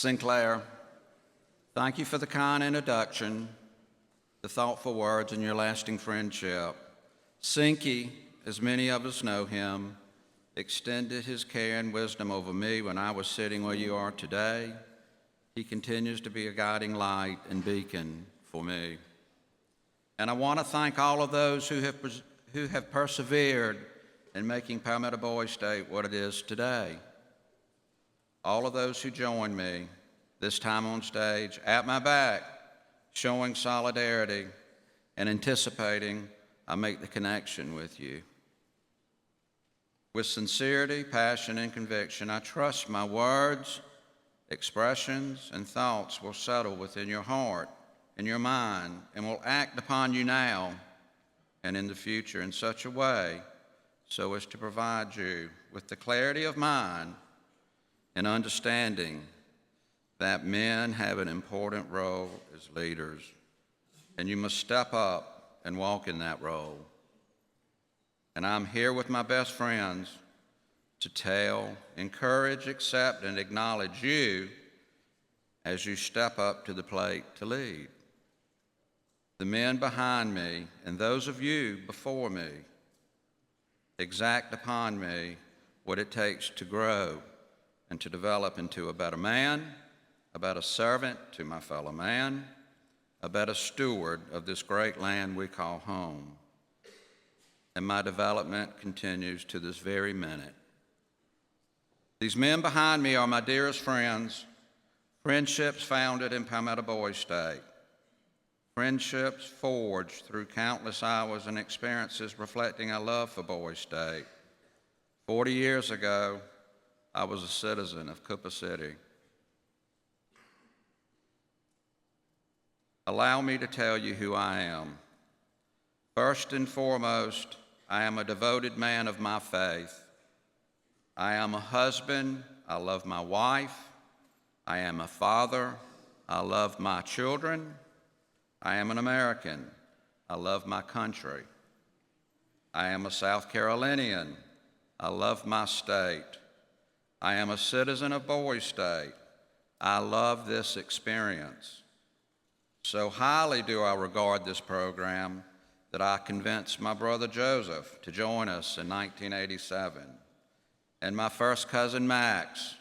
Sinclair, thank you for the kind introduction, the thoughtful words, and your lasting friendship. Sinky, as many of us know him, extended his care and wisdom over me when I was sitting where you are today. He continues to be a guiding light and beacon for me. And I want to thank all of those who have persevered in making Palmetto Boys State what it is today. All of those who joined me, this time on stage, at my back, showing solidarity and anticipating I make the connection with you. With sincerity, passion, and conviction, I trust my words, expressions, and thoughts will settle within your heart and your mind and will act upon you now and in the future in such a way so as to provide you with the clarity of mind and understanding that men have an important role as leaders, and you must step up and walk in that role. And I'm here with my best friends to tell, encourage, accept, and acknowledge you as you step up to the plate to lead. The men behind me and those of you before me exact upon me what it takes to grow and to develop into a better man, a better servant to my fellow man, a better steward of this great land we call home. And my development continues to this very minute. These men behind me are my dearest friends, friendships founded in Palmetto Boys State, friendships forged through countless hours and experiences reflecting a love for Boys State. 40 years ago, I was a citizen of Cooper City. Allow me to tell you who I am. First and foremost, I am a devoted man of my faith. I am a husband. I love my wife. I am a father. I love my children. I am an American. I love my country. I am a South Carolinian. I love my state. I am a citizen of Boys State. I love this experience. So highly do I regard this program that I convinced my brother Joseph to join us in 1987, and my first cousin Max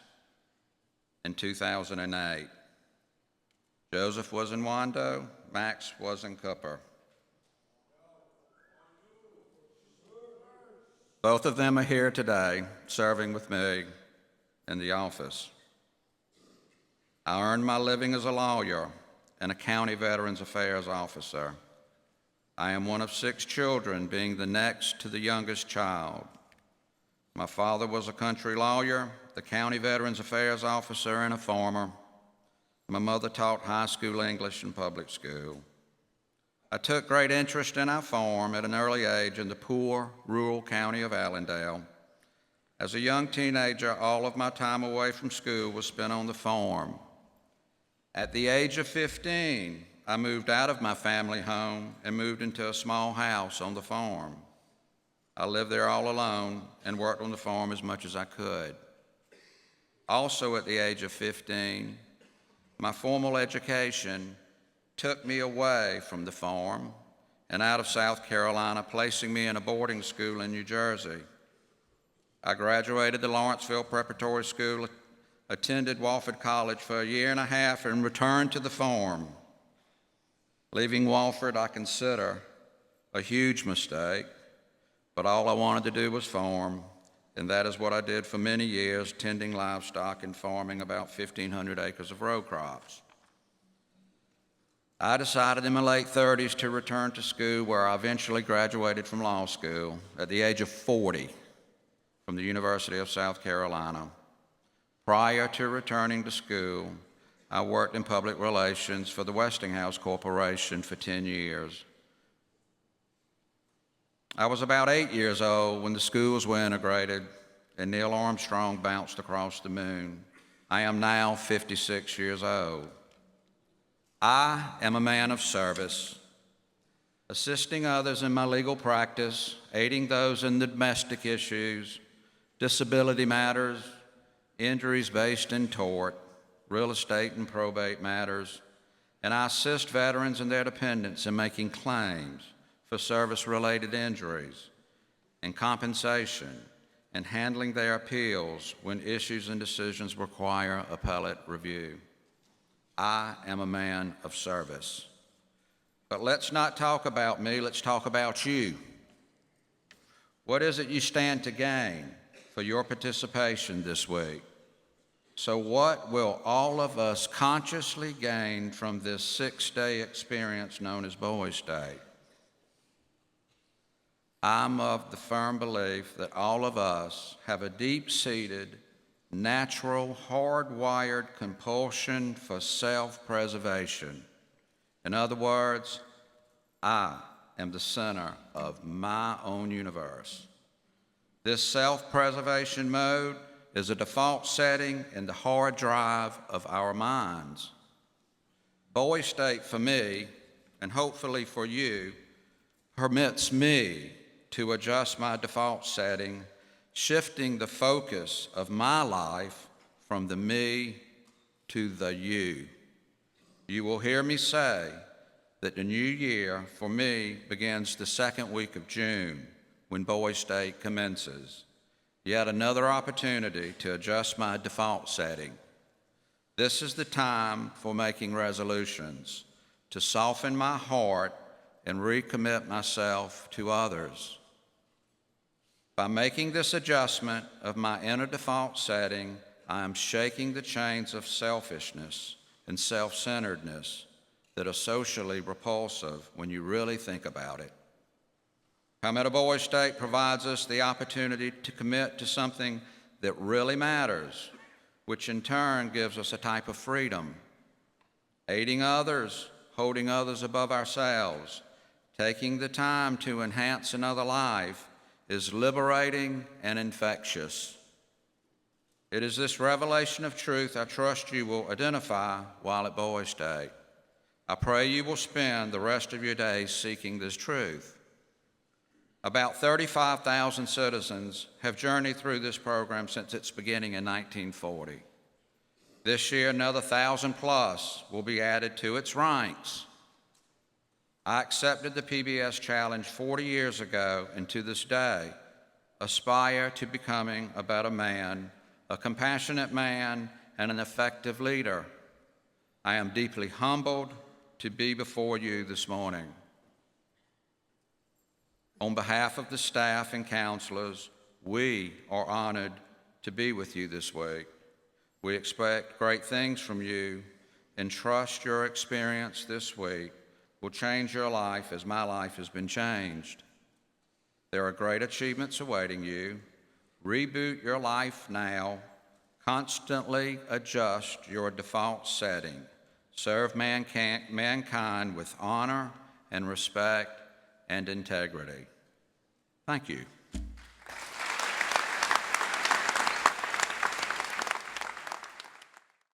in 2008. Joseph was in Wando, Max was in Cooper. Both of them are here today, serving with me in the office. I earned my living as a lawyer and a county Veterans Affairs officer. I am one of 6 children, being the next to the youngest child. My father was a country lawyer, the county Veterans Affairs officer, and a farmer. My mother taught high school English and public school. I took great interest in our farm at an early age in the poor, rural county of Allendale. As a young teenager, all of my time away from school was spent on the farm. At the age of 15, I moved out of my family home and moved into a small house on the farm. I lived there all alone and worked on the farm as much as I could. Also at the age of 15, my formal education took me away from the farm and out of South Carolina, placing me in a boarding school in New Jersey. I graduated the Lawrenceville Preparatory School, attended Wofford College for a year and a half, and returned to the farm. Leaving Wofford, I consider a huge mistake, but all I wanted to do was farm, and that is what I did for many years, tending livestock and farming about 1,500 acres of row crops. I decided in my late 30s to return to school, where I eventually graduated from law school at the age of 40 from the University of South Carolina. Prior to returning to school, I worked in public relations for the Westinghouse Corporation for 10 years. I was about 8 years old when the schools were integrated and Neil Armstrong bounced across the moon. I am now 56 years old. I am a man of service, assisting others in my legal practice, aiding those in the domestic issues, disability matters, injuries based in tort, real estate and probate matters, and I assist veterans and their dependents in making claims for service-related injuries and compensation and handling their appeals when issues and decisions require appellate review. I am a man of service. But let's not talk about me, let's talk about you. What is it you stand to gain for your participation this week? So what will all of us consciously gain from this 6-day experience known as Boys' Day? I'm of the firm belief that all of us have a deep-seated, natural, hardwired compulsion for self-preservation. In other words, I am the center of my own universe. This self-preservation mode is a default setting in the hard drive of our minds. Boys' Day for me, and hopefully for you, permits me to adjust my default setting, shifting the focus of my life from the me to the you. You will hear me say that the new year for me begins the second week of June when Boys' Day commences. Yet another opportunity to adjust my default setting. This is the time for making resolutions, to soften my heart and recommit myself to others. By making this adjustment of my inner default setting, I am shaking the chains of selfishness and self-centeredness that are socially repulsive when you really think about it. Palmetto Boys' Day provides us the opportunity to commit to something that really matters, which in turn gives us a type of freedom. Aiding others, holding others above ourselves, taking the time to enhance another life is liberating and infectious. It is this revelation of truth I trust you will identify while at Boys' Day. I pray you will spend the rest of your days seeking this truth. About 35,000 citizens have journeyed through this program since its beginning in 1940. This year, another 1,000 plus will be added to its ranks. I accepted the PBS challenge 40 years ago, and to this day, aspire to becoming a better man, a compassionate man, and an effective leader. I am deeply humbled to be before you this morning. On behalf of the staff and counselors, we are honored to be with you this week. We expect great things from you and trust your experience this week will change your life as my life has been changed. There are great achievements awaiting you. Reboot your life now. Constantly adjust your default setting. Serve mankind with honor and respect and integrity. Thank you.